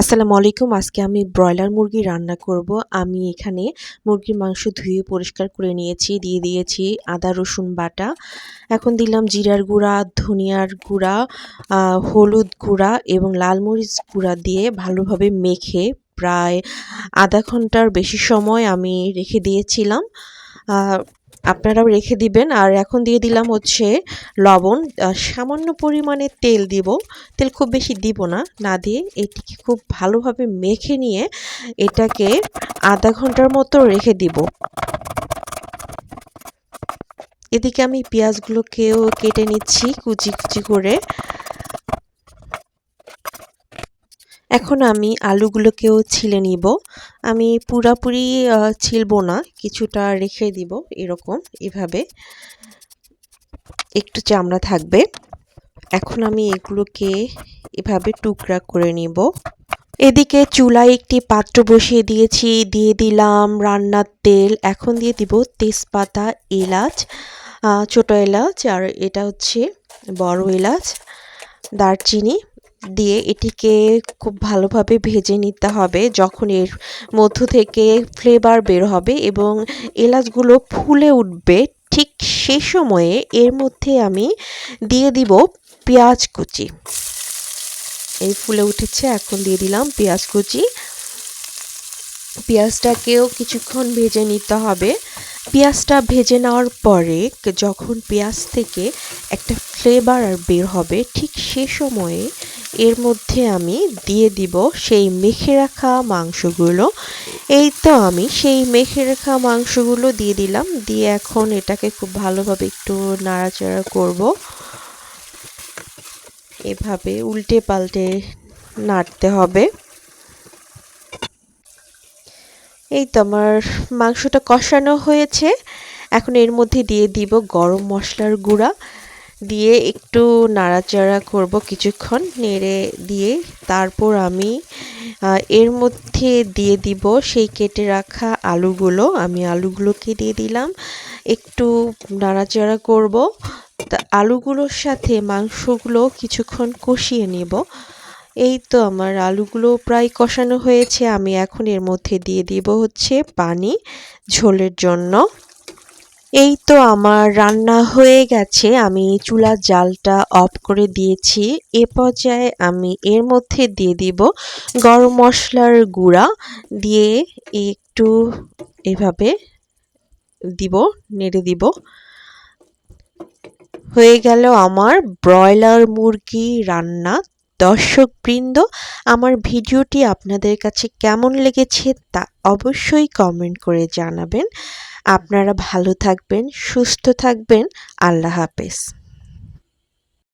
আসসালামু আলাইকুম। আজকে আমি ব্রয়লার মুরগি রান্না করব। আমি এখানে মুরগির মাংস ধুয়ে পরিষ্কার করে নিয়েছি। দিয়ে দিয়েছি আদা রসুন বাটা। এখন দিলাম জিরার গুঁড়া, ধনিয়ার গুঁড়া, হলুদ গুঁড়া এবং লাল মরিচ গুঁড়া দিয়ে ভালোভাবে মেখে প্রায় আধা ঘন্টার বেশি সময় আমি রেখে দিয়েছিলাম। আ আপনারাও রেখে দিবেন। আর এখন দিয়ে দিলাম হচ্ছে লবণ, সামান্য পরিমাণে তেল দিব। তেল খুব বেশি দিব না, না দিয়ে এটিকে খুব ভালোভাবে মেখে নিয়ে এটাকে আধা ঘন্টার মতো রেখে দিব। এদিকে আমি পেঁয়াজগুলোকেও কেটে নিচ্ছি কুচি কুচি করে। এখন আমি আলুগুলোকেও ছিলে নিব। আমি পুরাপুরি ছিলবো না, কিছুটা রেখে দিব এরকম, এভাবে একটু চামড়া থাকবে। এখন আমি এগুলোকে এভাবে টুকরা করে নিব। এদিকে চুলায় একটি পাত্র বসিয়ে দিয়েছি, দিয়ে দিলাম রান্নার তেল। এখন দিয়ে দিব তেজপাতা, এলাচ, ছোট এলাচ, আর এটা হচ্ছে বড় এলাচ, দারচিনি দিয়ে এটিকে খুব ভালোভাবে ভেজে নিতে হবে। যখন এর মধ্য থেকে ফ্লেভার বের হবে এবং এলাচগুলো ফুলে উঠবে, ঠিক সেই সময়ে এর মধ্যে আমি দিয়ে দিব পেঁয়াজ কুচি। এই ফুলে উঠেছে, এখন দিয়ে দিলাম পেঁয়াজ কুচি। পেঁয়াজটাকেও কিছুক্ষণ ভেজে নিতে হবে। পেঁয়াজটা ভেজে নেওয়ার পরে যখন পেঁয়াজ থেকে একটা ফ্লেভার বের হবে, ঠিক সে সময়ে এর মধ্যে আমি দিয়ে দিব সেই মেখে রাখা মাংসগুলো। এই তো আমি সেই মেখে রাখা মাংসগুলো দিয়ে দিলাম। দিয়ে এখন এটাকে খুব ভালোভাবে একটু নাড়াচাড়া করব। এভাবে উল্টে পাল্টে নাড়তে হবে। এই তো আমার মাংসটা কষানো হয়েছে। এখন এর মধ্যে দিয়ে দিব গরম মশলার গুঁড়া, দিয়ে একটু নাড়াচাড়া করব কিছুক্ষণ, নেড়ে দিয়ে তারপর আমি এর মধ্যে দিয়ে দিব সেই কেটে রাখা আলুগুলো। আমি আলুগুলোকে দিয়ে দিলাম, একটু নাড়াচাড়া করব। তা আলুগুলোর সাথে মাংসগুলো কিছুক্ষণ কষিয়ে নেব। এই তো আমার আলুগুলো প্রায় কষানো হয়েছে। আমি এখন এর মধ্যে দিয়ে দিব হচ্ছে পানি ঝোলের জন্য। এই তো আমার রান্না হয়ে গেছে। আমি চুলার জালটা অফ করে দিয়েছি। এ পর্যায়ে আমি এর মধ্যে দিয়ে দিব গরম মশলার গুঁড়া, দিয়ে একটু এভাবে দিব, নেড়ে দিব। হয়ে গেল আমার ব্রয়লার মুরগি রান্না। দর্শকবৃন্দ, আমার ভিডিওটি আপনাদের কাছে কেমন লেগেছে তা অবশ্যই কমেন্ট করে জানাবেন। আপনারা ভালো থাকবেন, সুস্থ থাকবেন। আল্লাহ হাফেজ।